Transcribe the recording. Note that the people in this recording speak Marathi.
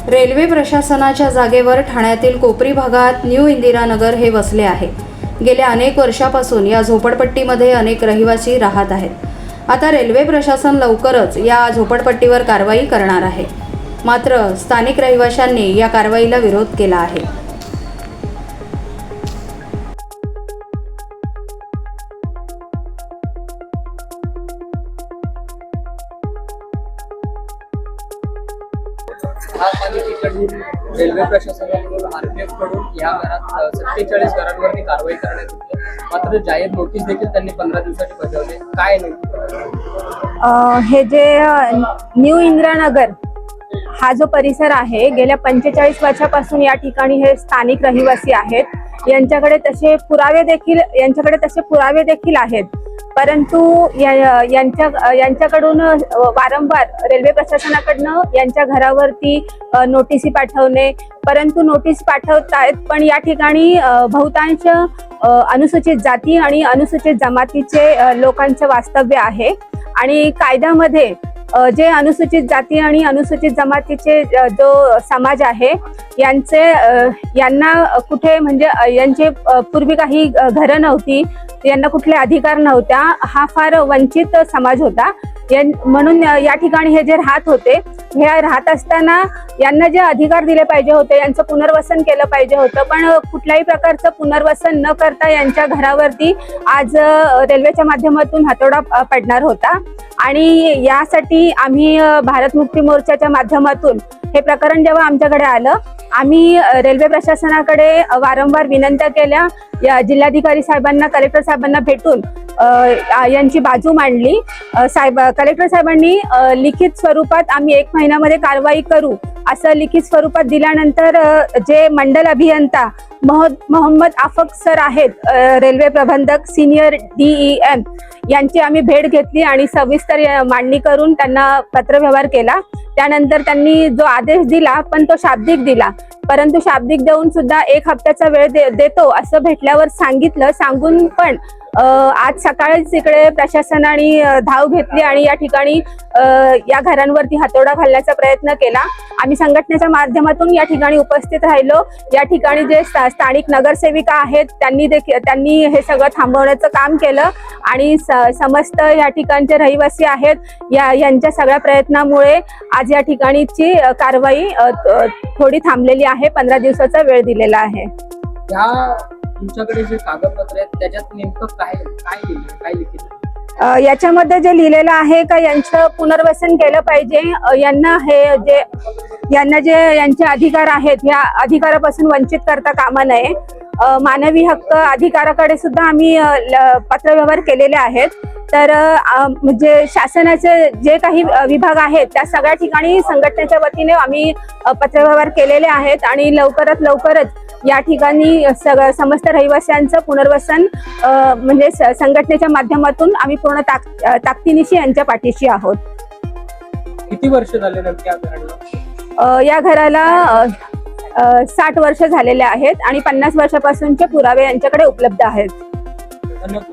रेल्वे प्रशासनाच्या जागेवर ठाण्यातील कोपरी भागात न्यू इंदिरानगर हे वसले आहे। गेल्या अनेक वर्षापासून या झोपडपट्टीमध्ये अनेक रहिवासी राहत आहेत। आता रेल्वे प्रशासन लवकरच या झोपडपट्टीवर कारवाई करणार आहे। मात्र स्थानिक रहिवाशांनी या कारवाईला विरोध केला आहे। रेल्वे प्रशासनाकडून RPF कडून या घरात 47 घरांवरती कारवाई करण्यात येते। मात्र जाहीर नोटीस देखील त्यांनी 15 दिवसाची बजावली। काय नाही हे जे न्यू इंदिरानगर हा जो परिसर आहे, गेल्या 45 वर्षापासून या ठिकाणी हे स्थानिक रहिवासी आहेत। यांच्याकडे तसे पुरावे देखील आहेत, परंतु यांच्याकडून वारंवार रेल्वे प्रशासनाकडनं यांच्या घरावरती नोटीसी पाठवणे, परंतु नोटीस पाठवतायत पण या ठिकाणी बहुतांश अनुसूचित जाती आणि अनुसूचित जमातीचे लोकांचे वास्तव्य आहे। आणि कायद्यामध्ये जे अनुसूचित जाती आणि अनुसूचित जमातीचे जो समाज आहे यांना कुठे म्हणजे यांचे पूर्वी काही घरं नव्हती, यांना कुठले अधिकार नव्हत्या, हा फार वंचित समाज होता। म्हणून या ठिकाणी हे जे राहत होते, हे राहत असताना यांना जे अधिकार दिले पाहिजे होते, यांचं पुनर्वसन केलं पाहिजे होतं, पण कुठल्याही प्रकारचं पुनर्वसन न करता यांच्या घरावरती आज रेल्वेच्या माध्यमातून हातोडा पडणार होता। आणि यासाठी आम्ही भारत मुक्ती मोर्चाच्या माध्यमातून हे प्रकरण जेव्हा आमच्याकडे आलं, आम्ही रेल्वे प्रशासनाकडे वारंवार विनंत्या केल्या, या जिल्हाधिकारी साहेबांना, कलेक्टर साहेबांना भेटून यांची बाजू मांडली। कलेक्टर साहेबांनी लिखित स्वरूपात आम्ही 1 महिन्यामध्ये कारवाई करू असं लिखित स्वरूपात दिल्यानंतर जे मंडल अभियंता मोहम्मद आफक सर आहेत, रेल्वे प्रबंधक सिनियर DEM, यांची आम्ही भेट घेतली आणि सविस्तर मांडणी करून त्यांना पत्रव्यवहार केला। त्यानंतर त्यांनी जो आदेश दिला पण तो शाब्दिक दिला, परंतु शाब्दिक देऊन सुद्धा 1 हप्त्याचा वेळ देतो असं भेटल्यावर सांगून पण आज सकाळीच इकडे प्रशासनाने धाव घेतली आणि या ठिकाणी या घरांवरती हातोडा घालण्याचा प्रयत्न केला। आम्ही संघटनेच्या माध्यमातून या ठिकाणी उपस्थित राहिलो। या ठिकाणी जे स्थानिक नगरसेविका आहेत त्यांनी हे सगळं थांबवण्याचं काम केलं आणि समस्त या ठिकाणचे रहिवासी आहेत यांच्या सगळ्या प्रयत्नामुळे आज या ठिकाणीची कारवाई थोडी थांबलेली आहे। 15 दिवसाचा वेळ दिलेला आहे। तुमच्याकडे जे कागदपत्र आहेत त्याच्यात नेमकं काय लिहिलं? याच्यामध्ये जे लिहिलेलं आहे का यांचं पुनर्वसन केलं पाहिजे, यांना जे यांचे अधिकार आहेत या अधिकारापासून वंचित करता कामा नये। मानवी हक्क अधिकाराकडे सुद्धा आम्ही पत्रव्यवहार केलेले आहेत। तर म्हणजे शासनाचे जे काही विभाग आहेत त्या सगळ्या ठिकाणी संघटनेच्या वतीने आम्ही पत्रव्यवहार केलेले आहेत आणि लवकरच या ठिकाणी समस्त रहिवाशांचं पुनर्वसन म्हणजे संघटनेच्या माध्यमातून आम्ही पूर्ण ताकदीनिशी यांच्या पाठीशी आहोत। किती वर्ष झाले नेमक्या घराला? या घराला 60 वर्ष झालेले आहेत आणि 50 वर्षापासूनचे पुरावे यांच्याकडे उपलब्ध आहेत। धन्यवाद।